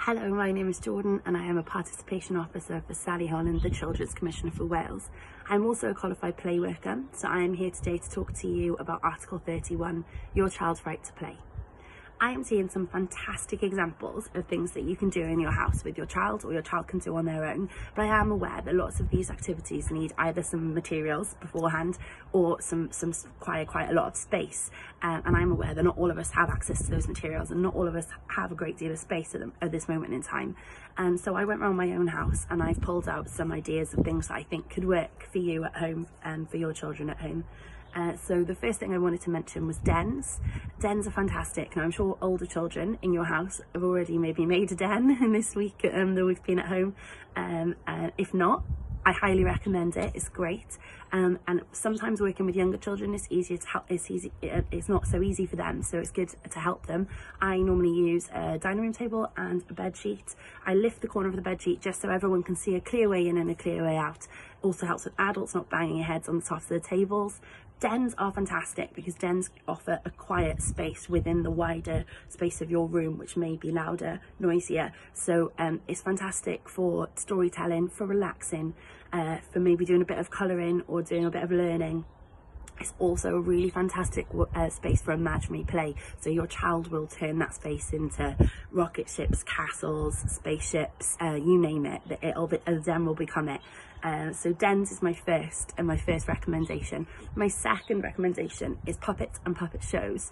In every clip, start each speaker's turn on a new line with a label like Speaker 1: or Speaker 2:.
Speaker 1: Hello, my name is Jordan and I am a Participation Officer for Sally Holland, the Children's Commissioner for Wales. I'm also a qualified play worker, so I am here today to talk to you about Article 31, Your Child's Right to Play. I am seeing some fantastic examples of things that you can do in your house with your child or your child can do on their own, but I am aware that lots of these activities need either some materials beforehand or require quite a lot of space, and I'm aware that not all of us have access to those materials and not all of us have a great deal of space at this moment in time. So I went around my own house and I've pulled out some ideas of things that I think could work for you at home and for your children at home. So the first thing I wanted to mention was dens. Dens are fantastic. Now I'm sure older children in your house have already maybe made a den in this week that we've been at home. If not, I highly recommend it. It's great. And sometimes working with younger children is easier to help. It's not so easy for them, so it's good to help them. I normally use a dining room table and a bed sheet. I lift the corner of the bed sheet just so everyone can see a clear way in and a clear way out. Also helps with adults not banging their heads on the tops of the tables. Dens are fantastic because dens offer a quiet space within the wider space of your room, which may be louder, noisier. So it's fantastic for storytelling, for relaxing, for maybe doing a bit of colouring or doing a bit of learning. It's also a really fantastic space for imaginary play. So your child will turn that space into rocket ships, castles, spaceships, you name it. The den will become it. So dens is my first recommendation. My second recommendation is puppets and puppet shows.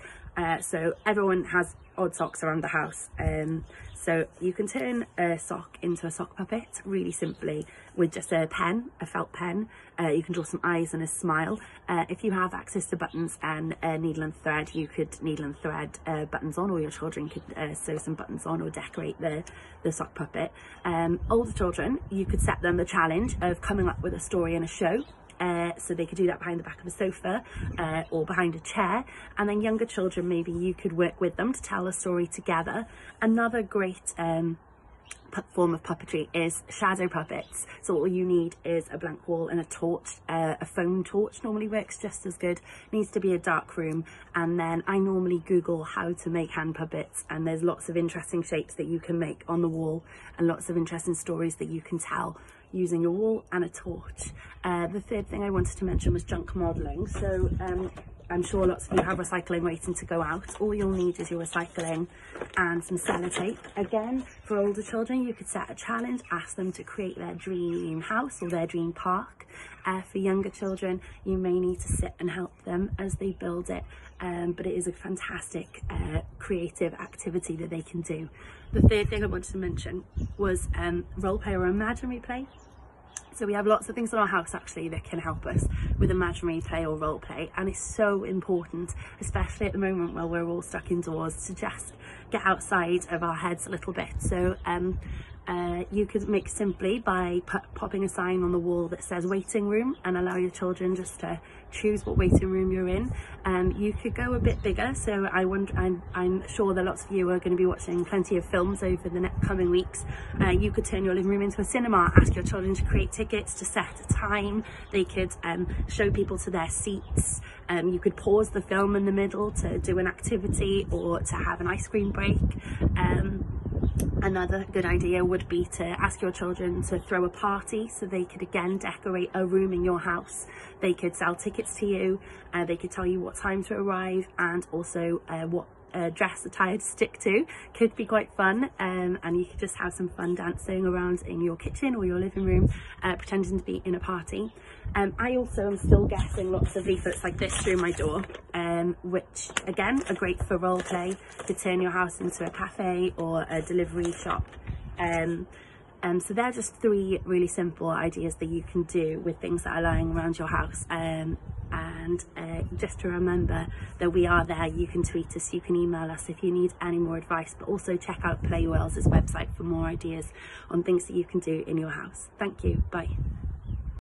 Speaker 1: So everyone has odd socks around the house. So you can turn a sock into a sock puppet really simply with just a pen, a felt pen. You can draw some eyes and a smile. If you have access to buttons and needle and thread, you could needle and thread buttons on, or your children could sew some buttons on or decorate the sock puppet. Older children, you could set them the challenge of coming up with a story and a show. So they could do that behind the back of a sofa or behind a chair, and then younger children, maybe you could work with them to tell a story together. Another great form of puppetry is shadow puppets. So all you need is a blank wall and a torch. A foam torch normally works just as good. Needs to be a dark room, and then I normally Google how to make hand puppets, and there's lots of interesting shapes that you can make on the wall and lots of interesting stories that you can tell using your wall and a torch. The third thing I wanted to mention was junk modelling. So I'm sure lots of you have recycling waiting to go out. All you'll need is your recycling and some sellotape. Again, for older children, you could set a challenge, ask them to create their dream house or their dream park. For younger children, you may need to sit and help them as they build it, but it is a fantastic creative activity that they can do. The third thing I wanted to mention was role play or imaginary play. So we have lots of things in our house actually that can help us with imaginary play or role play, and it's so important, especially at the moment where we're all stuck indoors, to just get outside of our heads a little bit. So you could make simply by popping a sign on the wall that says waiting room and allow your children just to choose what waiting room you're in. You could go a bit bigger, so I'm sure that lots of you are going to be watching plenty of films over the next coming weeks. You could turn your living room into a cinema, ask your children to create tickets, to set a time. They could show people to their seats. You could pause the film in the middle to do an activity or to have an ice cream break. Another good idea would be to ask your children to throw a party, so they could again decorate a room in your house. They could sell tickets to you, they could tell you what time to arrive, and also what dress attire to stick to. Could be quite fun, and you could just have some fun dancing around in your kitchen or your living room, pretending to be in a party. I also am still getting lots of leaflets like this through my door, which again are great for role play, to turn your house into a cafe or a delivery shop. So they're just three really simple ideas that you can do with things that are lying around your house. And just to remember that we are there. You can tweet us, you can email us if you need any more advice, but also check out Play Wales' website for more ideas on things that you can do in your house. Thank you, bye.